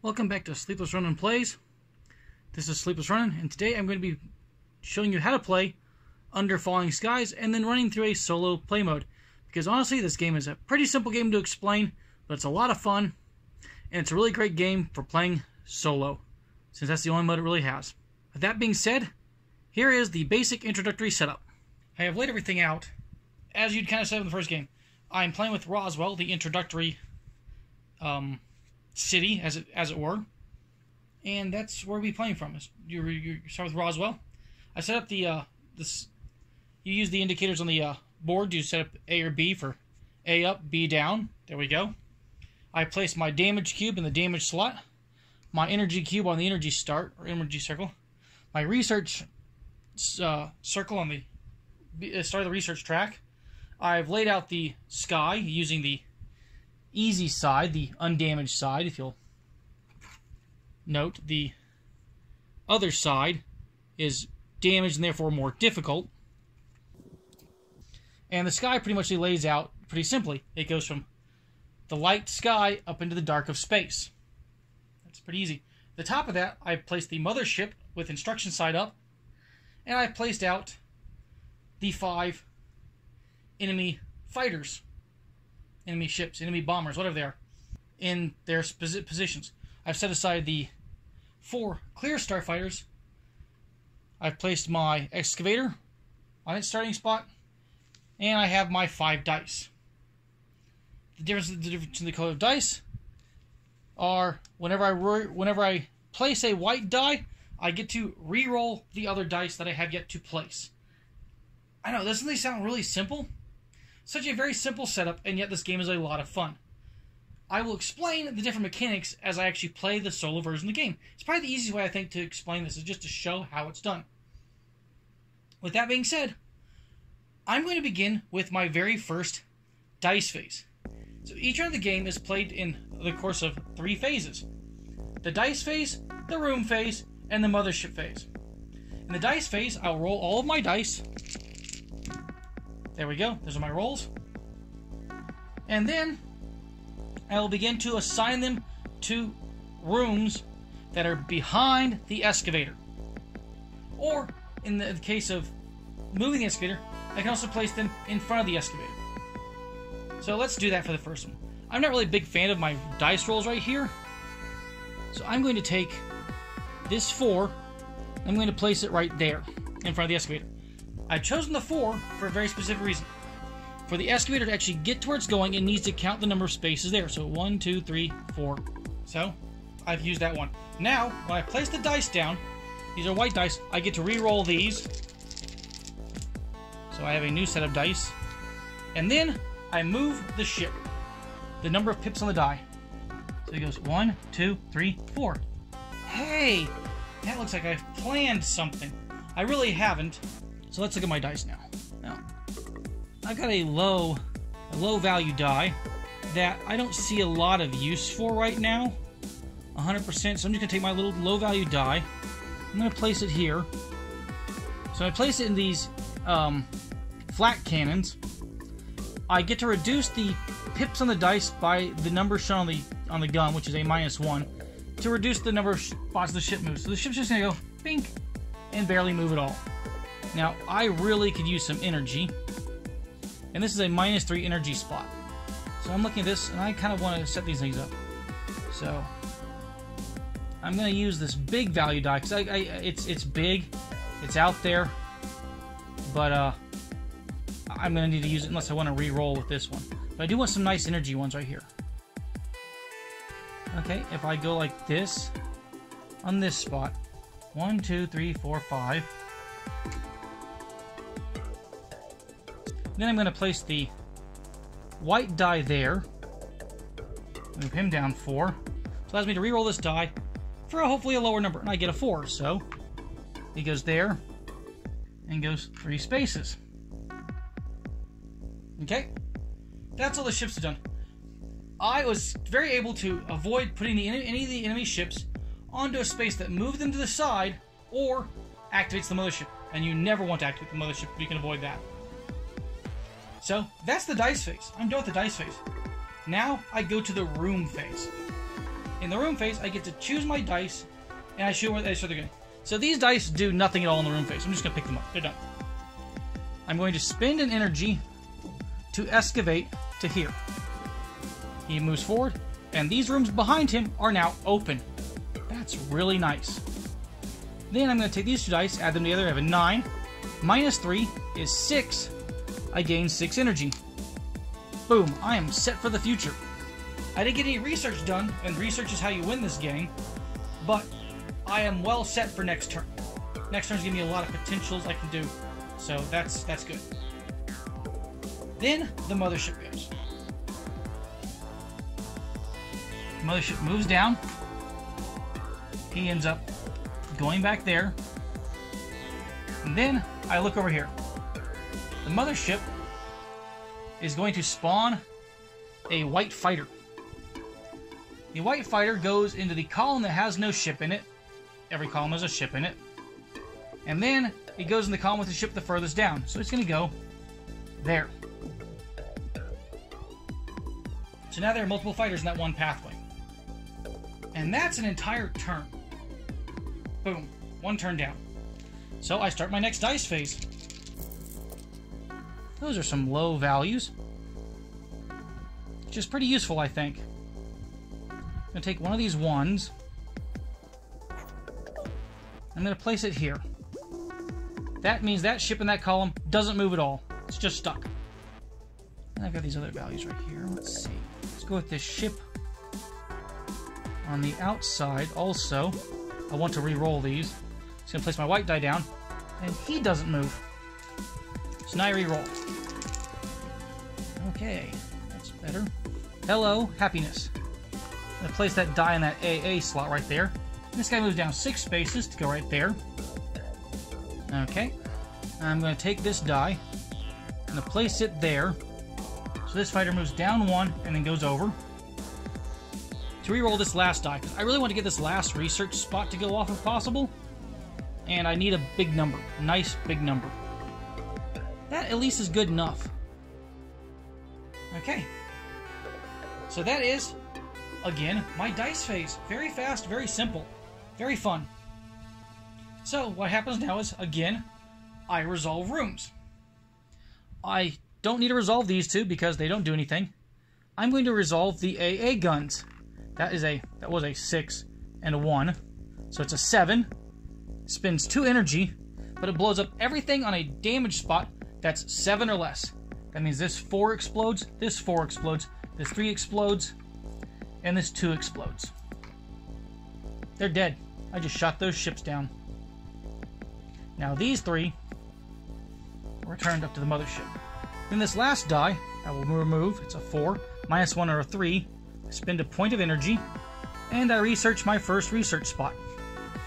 Welcome back to SleeplessRonin Plays. This is SleeplessRonin, and today I'm going to be showing you how to play Under Falling Skies and then running through a solo play mode. Because honestly, this game is a pretty simple game to explain, but it's a lot of fun, and it's a really great game for playing solo, since that's the only mode it really has. With that being said, here is the basic introductory setup. I have laid everything out as you'd kind of said in the first game. I'm playing with Roswell, the introductory city, as it were, and that's where we'll be playing from. You start with Roswell. I set up the you use the indicators on the board. You set up A or B for A up, B down. There we go. I place my damage cube in the damage slot, my energy cube on the energy start or energy circle, my research circle on the start of the research track. I've laid out the sky using the easy side, the undamaged side. If you'll note, the other side is damaged and therefore more difficult. And the sky pretty much lays out pretty simply. It goes from the light sky up into the dark of space. That's pretty easy. At the top of that, I've placed the mothership with instruction side up, and I've placed out the 5 enemy fighters, enemy ships, enemy bombers, whatever they are, in their positions. I've set aside the 4 clear starfighters. I've placed my excavator on its starting spot, and I have my 5 dice. The difference in the color of dice are whenever I place a white die, I get to re-roll the other dice that I have yet to place. I know, doesn't this sound really simple? Such a very simple setup, and yet this game is a lot of fun. I will explain the different mechanics as I actually play the solo version of the game. It's probably the easiest way, I think, to explain this, is just to show how it's done. With that being said, I'm going to begin with my very first dice phase. So each round of the game is played in the course of 3 phases. The dice phase, the room phase, and the mothership phase. In the dice phase, I'll roll all of my dice. There we go. Those are my rolls. And then I will begin to assign them to rooms that are behind the excavator. Or, in the case of moving the excavator, I can also place them in front of the excavator. So let's do that for the first one. I'm not really a big fan of my dice rolls right here. So I'm going to take this 4. I'm going to place it right there in front of the excavator. I've chosen the 4 for a very specific reason. For the excavator to actually get to where it's going, it needs to count the number of spaces there. So 1, 2, 3, 4. So I've used that one. Now, when I place the dice down, these are white dice, I get to re-roll these. So I have a new set of dice. And then I move the ship. The number of pips on the die. So it goes 1, 2, 3, 4. Hey! That looks like I've planned something. I really haven't. So let's look at my dice now. Now, I've got a low value die that I don't see a lot of use for right now. 100%. So I'm just going to take my little low value die. I'm going to place it here. So I place it in these Flack Cannons. I get to reduce the pips on the dice by the number shown on the gun, which is a -1, to reduce the number of spots the ship moves. So the ship's just going to go bink and barely move at all. Now, I really could use some energy, and this is a -3 energy spot. So I'm looking at this, and I kind of want to set these things up. So I'm going to use this big value die, because it's big, it's out there, but I'm going to need to use it unless I want to re-roll with this one. But I do want some nice energy ones right here. Okay, if I go like this, on this spot, 1, 2, 3, 4, 5. Then I'm going to place the white die there. Move him down 4. So allows me to re-roll this die for hopefully a lower number. And I get a 4, so he goes there and goes 3 spaces. Okay? That's all the ships have done. I was very able to avoid putting any of the enemy ships onto a space that moved them to the side or activates the mothership. And you never want to activate the mothership if you can avoid that. So, that's the dice phase. I'm done with the dice phase. Now, I go to the room phase. in the room phase, I get to choose my dice, and I show where they're going. So these dice do nothing at all in the room phase. I'm just going to pick them up. They're done. I'm going to spend an energy to excavate to here. He moves forward, and these rooms behind him are now open. That's really nice. Then I'm going to take these two dice, add them together. I have a 9. Minus 3 is 6. I gain 6 energy. Boom. I am set for the future. I didn't get any research done, and research is how you win this game, but I am well set for next turn. Next turn's giving me a lot of potentials I can do, so that's good. Then the mothership goes. The mothership moves down. He ends up going back there. And then I look over here. The mothership is going to spawn a white fighter. The white fighter goes into the column that has no ship in it. Every column has a ship in it. And then it goes in the column with the ship the furthest down. So it's going to go there. So now there are multiple fighters in that one pathway. And that's an entire turn. Boom. One turn down. So I start my next dice phase. Those are some low values, which is pretty useful, I think. I'm going to take one of these ones. I'm going to place it here. That means that ship in that column doesn't move at all. It's just stuck. And I've got these other values right here. Let's see. Let's go with this ship on the outside. Also, I want to re-roll these. Just going to place my white die down, and he doesn't move. So now I re-roll. Okay, that's better. Hello, happiness. I'm going to place that die in that AA slot right there. And this guy moves down 6 spaces to go right there. Okay. I'm going to take this die. I'm going to place it there. So this fighter moves down 1 and then goes over. To re-roll this last die, because I really want to get this last research spot to go off if possible. And I need a big number. A nice big number. That at least is good enough. Okay. So that is, again, my dice phase. Very fast, very simple, very fun. So what happens now is, again, I resolve rooms. I don't need to resolve these two because they don't do anything. I'm going to resolve the AA guns. That was a 6 and a 1. So it's a 7. Spends 2 energy, but it blows up everything on a damage spot that's 7 or less. That means this 4 explodes, this 4 explodes, this 3 explodes, and this 2 explodes. They're dead. I just shot those ships down. Now these 3 are returned up to the mothership. Then this last die, I will remove. It's a 4, minus 1 or a 3. I spend a point of energy, and I research my first research spot.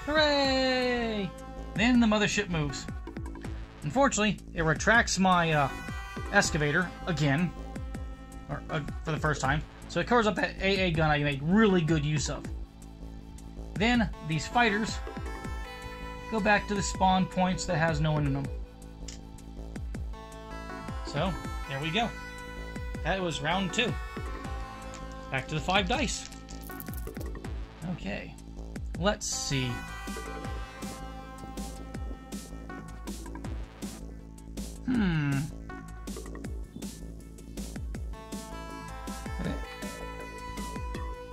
Hooray! Then the mothership moves. Unfortunately, it retracts my excavator again, for the first time. So it covers up that AA gun I made really good use of. Then these fighters go back to the spawn points that has no one in them. So there we go. That was round 2. Back to the 5 dice. Okay, let's see.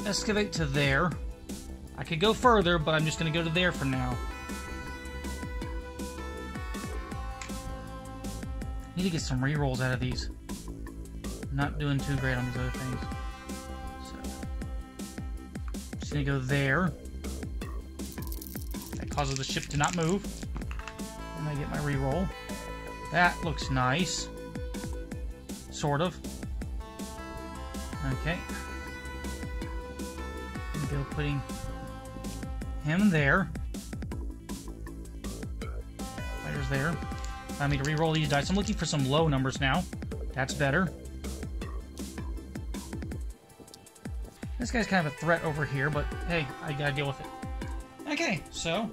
Excavate to there. I could go further, but I'm just going to go to there for now. Need to get some rerolls out of these. I'm not doing too great on these other things. So, just going to go there. That causes the ship to not move. And I get my reroll. That looks nice. Sort of. Okay. Go putting him there. Fighter's there. I need to re-roll these dice. I'm looking for some low numbers now. That's better. This guy's kind of a threat over here, but hey, I gotta deal with it. Okay, so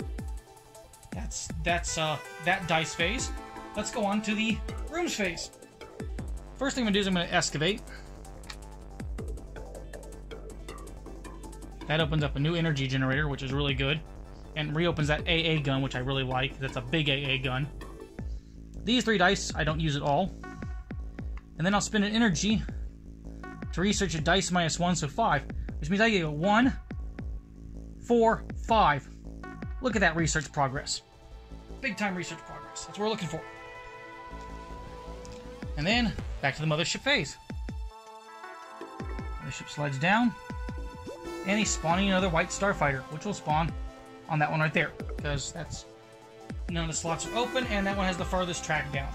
that's that dice phase. Let's go on to the rooms phase. First thing I'm gonna do is I'm gonna excavate. That opens up a new energy generator, which is really good. And reopens that AA gun, which I really like. That's a big AA gun. These 3 dice, I don't use at all. And then I'll spend an energy to research a dice -1, so 5. Which means I get a 1, 4, 5. Look at that research progress. Big time research progress. That's what we're looking for. And then, back to the mothership phase. Mothership slides down. And he's spawning another white starfighter, which will spawn on that one right there. Because that's... none of the slots are open, and that one has the farthest track down.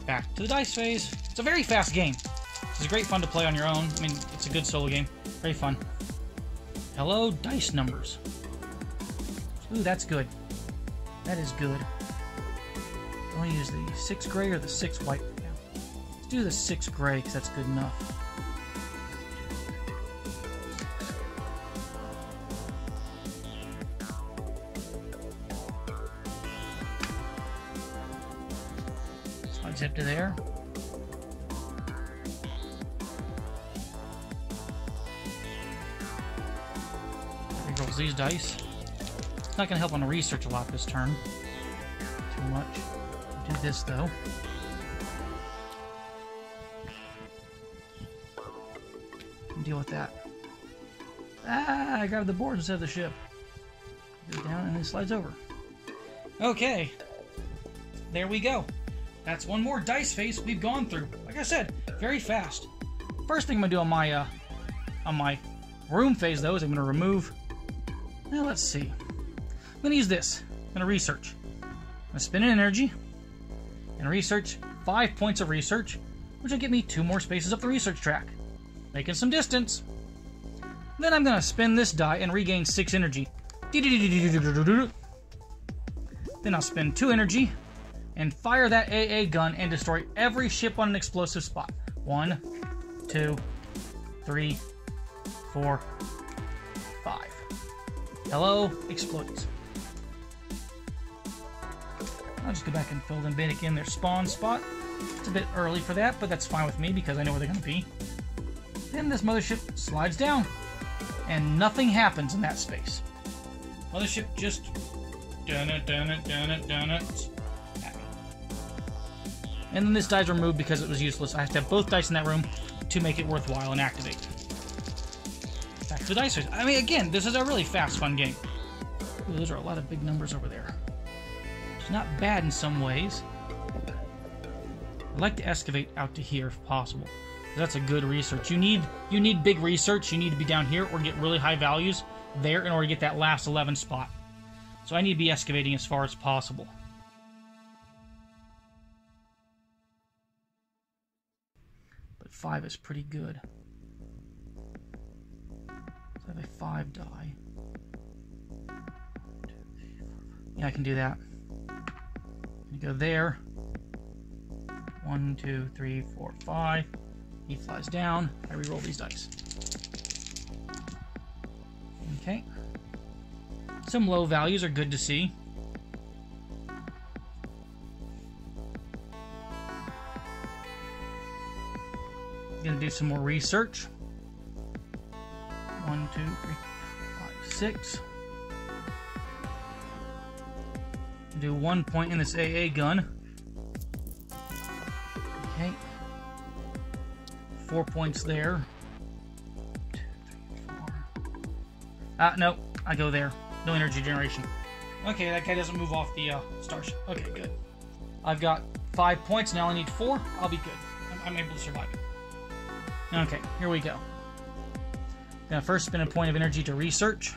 Back to the dice phase. It's a very fast game. It's great fun to play on your own. I mean, it's a good solo game. Very fun. Hello, dice numbers. Ooh, that's good. That is good. I want to use the 6 gray or the 6 white right now. Let's do the 6 gray, because that's good enough. Slides up to there. Rerolls these dice. It's not going to help on the research a lot this turn. Too much. Do this though. Deal with that. Ah, I grabbed the board instead of the ship. Goes down and then slides over. Okay. There we go. That's one more dice phase we've gone through. Like I said, very fast. First thing I'm gonna do on my room phase though is I'm gonna remove. Now let's see. I'm gonna use this. I'm gonna research. I'm gonna spin an energy and research 5 points of research, which will get me 2 more spaces up the research track, making some distance. Then I'm gonna spin this die and regain 6 energy. Then I'll spend 2 energy and fire that AA gun and destroy every ship on an explosive spot. 1, 2, 3, 4, 5. Hello, explodies. I'll just go back and fill them back in their spawn spot. It's a bit early for that, but that's fine with me because I know where they're going to be. Then this mothership slides down, and nothing happens in that space. Mothership just done it. And then this die's removed because it was useless. I have to have both dice in that room to make it worthwhile and activate. Back to the dice. I mean, again, this is a really fast, fun game. Ooh, those are a lot of big numbers over there. It's not bad in some ways. I'd like to excavate out to here if possible. That's a good research. You need big research. You need to be down here or get really high values there in order to get that last 11 spot. So I need to be excavating as far as possible. But 5 is pretty good. So I have a 5 die. Yeah, I can do that. You go there. 1, 2, 3, 4, 5. He flies down. I reroll these dice. Okay. Some low values are good to see. Gonna do some more research. 1, 2, 3, 5, 6. Do 1 point in this AA gun. Okay. 4 points there. 2, 3, 4. No, I go there. No energy generation. Okay, that guy doesn't move off the starship. Okay, good. I've got 5 points, now I need 4. I'll be good. I'm able to survive it. Okay, here we go. Gonna first spend a point of energy to research.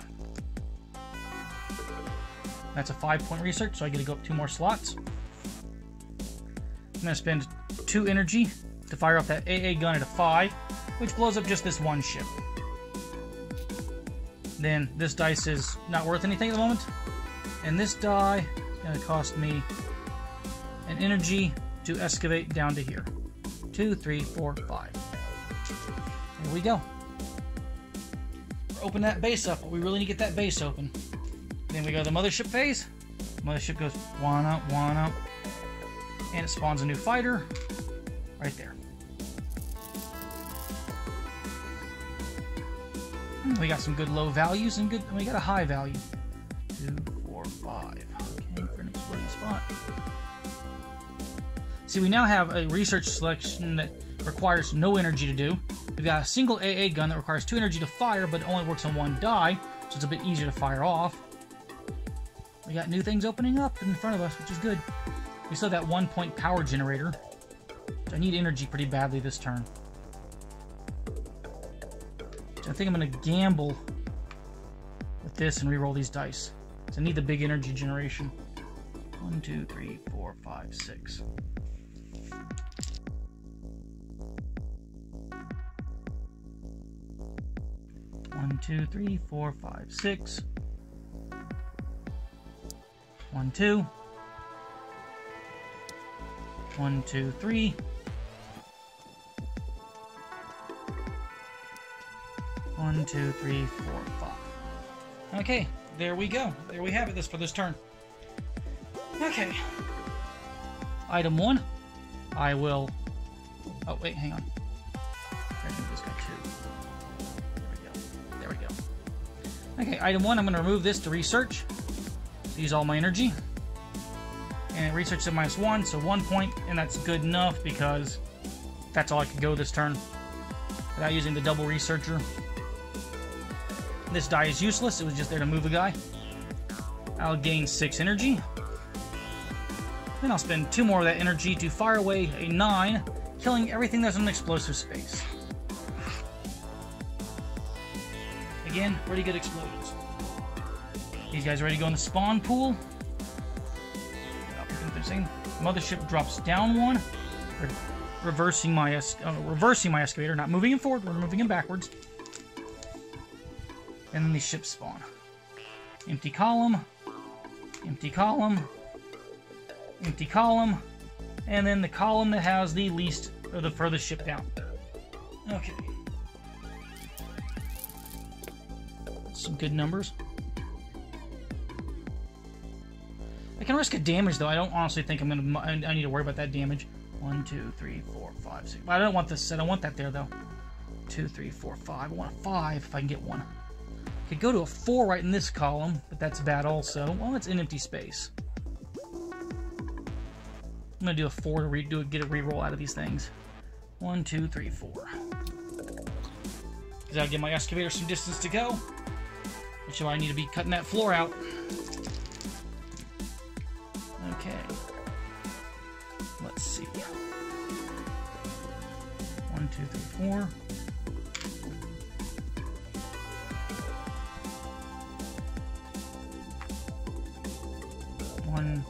That's a 5-point research, so I get to go up 2 more slots. I'm gonna spend 2 energy to fire off that AA gun at a 5, which blows up just this one ship. Then this dice is not worth anything at the moment. And this die is going to cost me an energy to excavate down to here. 2, 3, 4, 5. There we go. Open that base up. We really need to get that base open. Then we go to the mothership phase. Mothership goes 1 up, 1 up. And it spawns a new fighter right there. We got some good low values and we got a high value. 2, 4, 5. Okay, for an exploding spot. See, we now have a research selection that requires no energy to do. We've got a single AA gun that requires 2 energy to fire, but it only works on 1 die, so it's a bit easier to fire off. We got new things opening up in front of us, which is good. We still have that 1-point power generator. I need energy pretty badly this turn. So I think I'm going to gamble with this and re-roll these dice. So I need the big energy generation. 1, 2, 3, 4, 5, 6. 1, 2, 3, 4, 5, 6. 1, 2. 1, 2, 3. 1, 2, 3, 4, 5. Okay, there we go. There we have it. For this turn. Okay. Item 1. I will. Oh wait, hang on. This guy too. There we go. Okay, item 1. I'm going to remove this to research. Use all my energy. And research at -1, so 1 point, and that's good enough because that's all I could go this turn without using the double researcher. This die is useless, it was just there to move a guy. I'll gain 6 energy. Then I'll spend 2 more of that energy to fire away a 9, killing everything that's in explosive space. Again, pretty good explosions. These guys ready to go in the spawn pool. Mothership drops down 1. Reversing my excavator, not moving him forward, we're moving him backwards. And then the ships spawn. Empty column, empty column, empty column, and then the column that has the least or the furthest ship down. Okay. Some good numbers. I can risk a damage though. I don't honestly think I need to worry about that damage. 1, 2, 3, 4, 5, 6. I don't want this. I don't want that there though. 2, 3, 4, 5. I want a 5 if I can get one. Could go to a 4 right in this column, but that's bad also. Well, it's in empty space. I'm gonna do a 4 to get a reroll out of these things. 1, 2, 3, 4. Because I'll give my excavator some distance to go. Which is why I need to be cutting that floor out. Okay. Let's see. 1, 2, 3, 4. 1,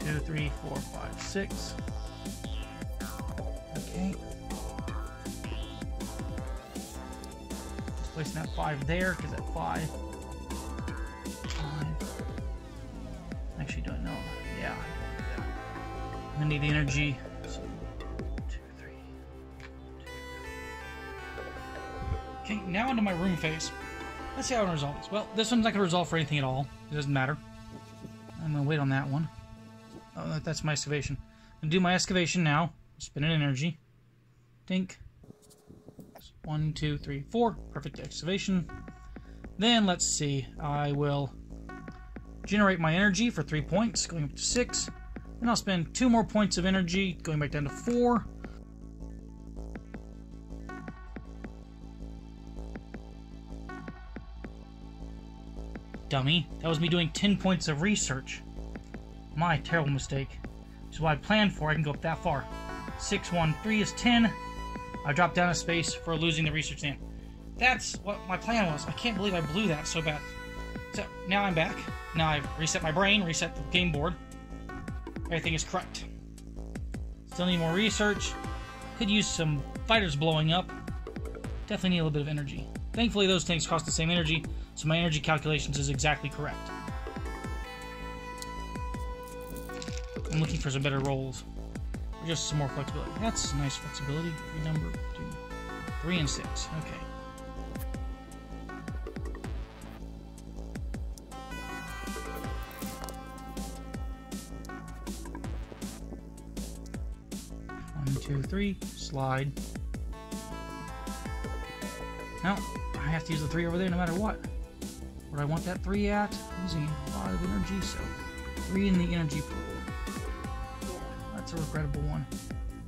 2, 3, 4, 5, 6. Okay. Just placing that 5 there, because that 5. Actually, don't know. Yeah, I'm gonna need the energy. So, 2, 3. Okay, now into my room phase. Let's see how I resolve this. Well, this one's not gonna resolve for anything at all. It doesn't matter. I'm gonna wait on that one. Oh, that's my excavation. I'm gonna do my excavation now. Spin an energy. Think. 1, 2, 3, 4. Perfect excavation. Then let's see. I will generate my energy for 3 points, going up to 6. Then I'll spend 2 more points of energy, going back down to 4. Dummy. That was me doing 10 points of research. My terrible mistake. Which is what I planned for. I can go up that far. 6, 1, 3 is 10. I dropped down a space for losing the research stand. That's what my plan was. I can't believe I blew that so bad. So, now I'm back. Now I've reset my brain, reset the game board. Everything is correct. Still need more research. Could use some fighters blowing up. Definitely need a little bit of energy. Thankfully, those tanks cost the same energy, so my energy calculations is exactly correct. I'm looking for some better rolls. Or just some more flexibility. That's nice flexibility. Free number 2, 3, and 6. Okay. One, 2, 3, slide. No, I have to use the 3 over there no matter what. Where do I want that 3 at? I'm using a lot of energy, so 3 in the energy pool. That's a regrettable one.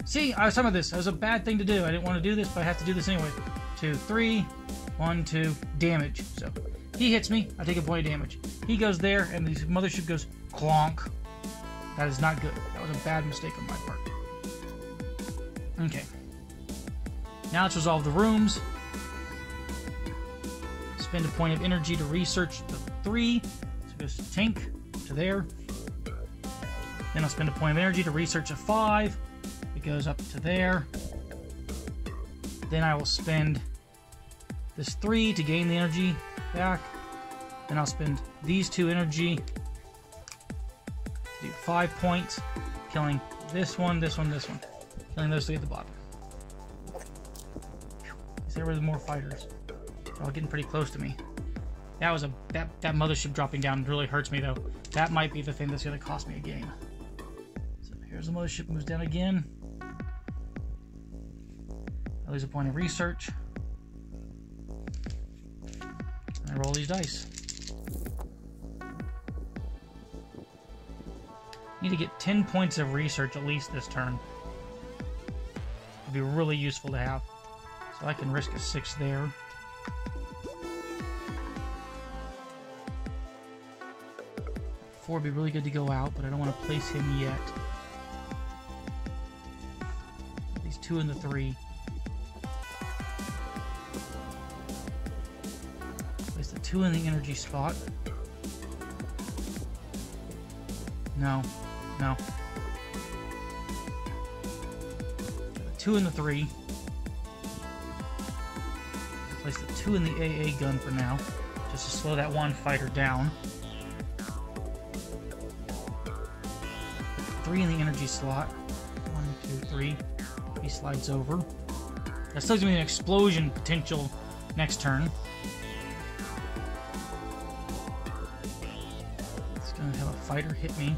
See, I was talking about this. That was a bad thing to do. I didn't want to do this, but I have to do this anyway. 2, 3, 1, 2, damage. So he hits me, I take a point of damage. He goes there, and the mothership goes clonk. That is not good. That was a bad mistake on my part. Okay. Now let's resolve the rooms. Spend a point of energy to research the 3. So it goes to tank, to there. Then I'll spend a point of energy to research a 5. It goes up to there. Then I will spend this 3 to gain the energy back. Then I'll spend these 2 energy to do 5 points, killing this one, this one, this one. Killing those 3 at the bottom. There were more fighters. They're all getting pretty close to me. That was that mothership dropping down really hurts me though. That might be the thing that's gonna cost me a game. So here's the mothership, moves down again. I lose a point of research. And I roll these dice. Need to get 10 points of research at least this turn. It'd be really useful to have. So I can risk a 6 there. Four would be really good to go out, but I don't want to place him yet. These 2 and the 3. Place the 2 in the energy spot. No. No. The 2 and the 3. Place the 2 in the AA gun for now, just to slow that one fighter down. 3 in the energy slot. 1, 2, 3. He slides over. That still gives me an explosion potential next turn. It's gonna have a fighter hit me.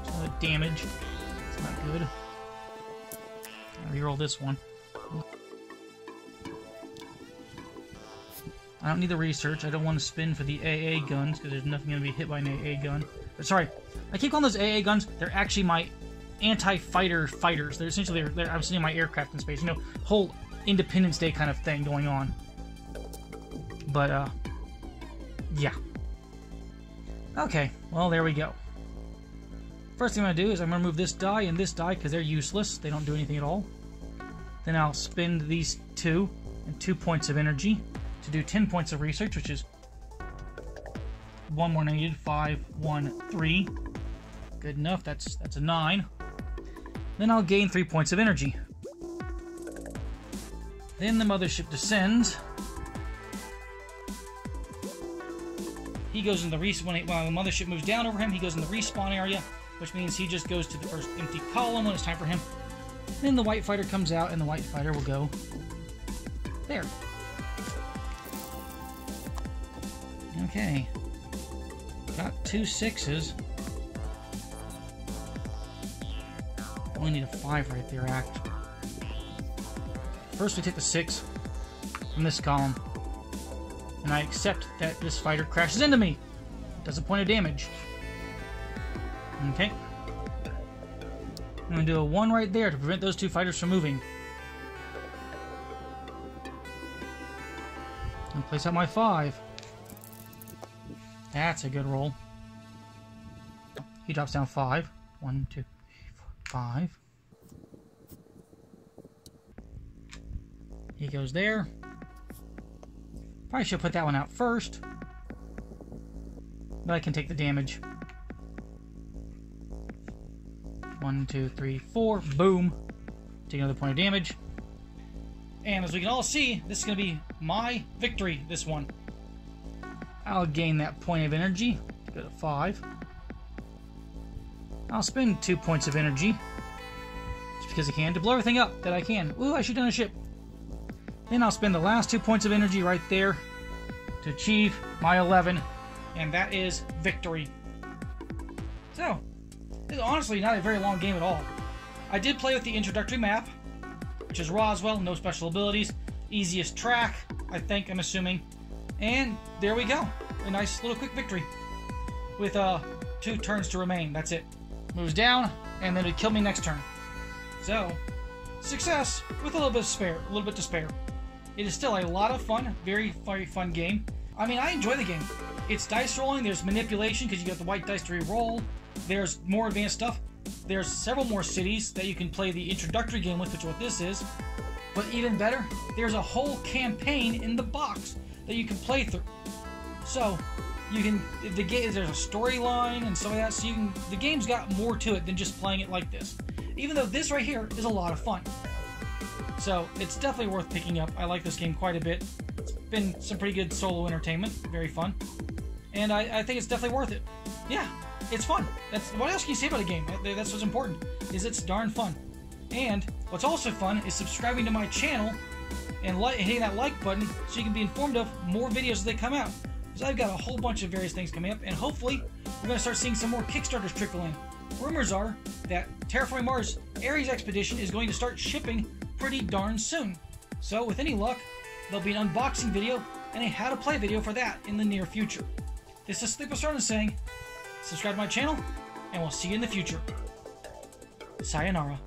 There's no damage. It's not good. I'll reroll this one. I don't need the research. I don't want to spin for the AA guns because there's nothing going to be hit by an AA gun. But sorry, I keep calling those AA guns. They're actually my anti-fighter fighters. They're essentially I'm sending my aircraft in space. You know, whole Independence Day kind of thing going on. But yeah. Okay, well there we go. First thing I'm going to do is I'm going to move this die and this die because they're useless. They don't do anything at all. Then I'll spend these 2 and 2 points of energy to do 10 points of research, which is 1 more needed. 5, 1, 3. Good enough. That's a 9. Then I'll gain 3 points of energy. Then the mothership descends. He goes in the respawn. While the mothership moves down over him, he goes in the respawn area, which means he just goes to the first empty column when it's time for him. Then the white fighter comes out, and the white fighter will go there. Okay. Got 2 6s. Only need a 5 right there, actually. First we take the 6 from this column. And I accept that this fighter crashes into me. Does a point of damage. Okay. I'm going to do a 1 right there to prevent those 2 fighters from moving. And place out my 5. That's a good roll. He drops down 5. 1, 2, 3, 4, 5. He goes there. Probably should put that one out first. But I can take the damage. 1, 2, 3, 4. Boom. Take another point of damage. And as we can all see, this is going to be my victory, this one. I'll gain that point of energy. Go to 5. I'll spend 2 points of energy. Just because I can. To blow everything up that I can. Ooh, I shoot down a ship. Then I'll spend the last 2 points of energy right there to achieve my 11. And that is victory. So, this is honestly not a very long game at all. I did play with the introductory map, which is Roswell, no special abilities. easiest track, I think, I'm assuming. And there we go. A nice little quick victory with 2 turns to remain. That's it. Moves down, and then it'd kill me next turn. So, success with a little bit to spare. It is still a lot of fun, very fun game. I mean, I enjoy the game. It's dice rolling, there's manipulation because you got the white dice to re-roll. There's more advanced stuff. There's several more cities that you can play the introductory game with, which is what this is. But even better, there's a whole campaign in the box that you can play through. So, you can, there's a storyline and stuff like that, so the game's got more to it than just playing it like this. Even though this right here is a lot of fun. So, it's definitely worth picking up. I like this game quite a bit. It's been some pretty good solo entertainment, very fun. And I think it's definitely worth it. Yeah, it's fun. What else can you say about a game? That's what's important, is it's darn fun. And what's also fun is subscribing to my channel and hitting that like button so you can be informed of more videos as they come out. Because I've got a whole bunch of various things coming up, and hopefully we're going to start seeing some more Kickstarters trickle in. Rumors are that Terraforming Mars Ares Expedition is going to start shipping pretty darn soon. So with any luck, there'll be an unboxing video and a how to play video for that in the near future. This is SleeplessRonin saying, subscribe to my channel, and we'll see you in the future. Sayonara.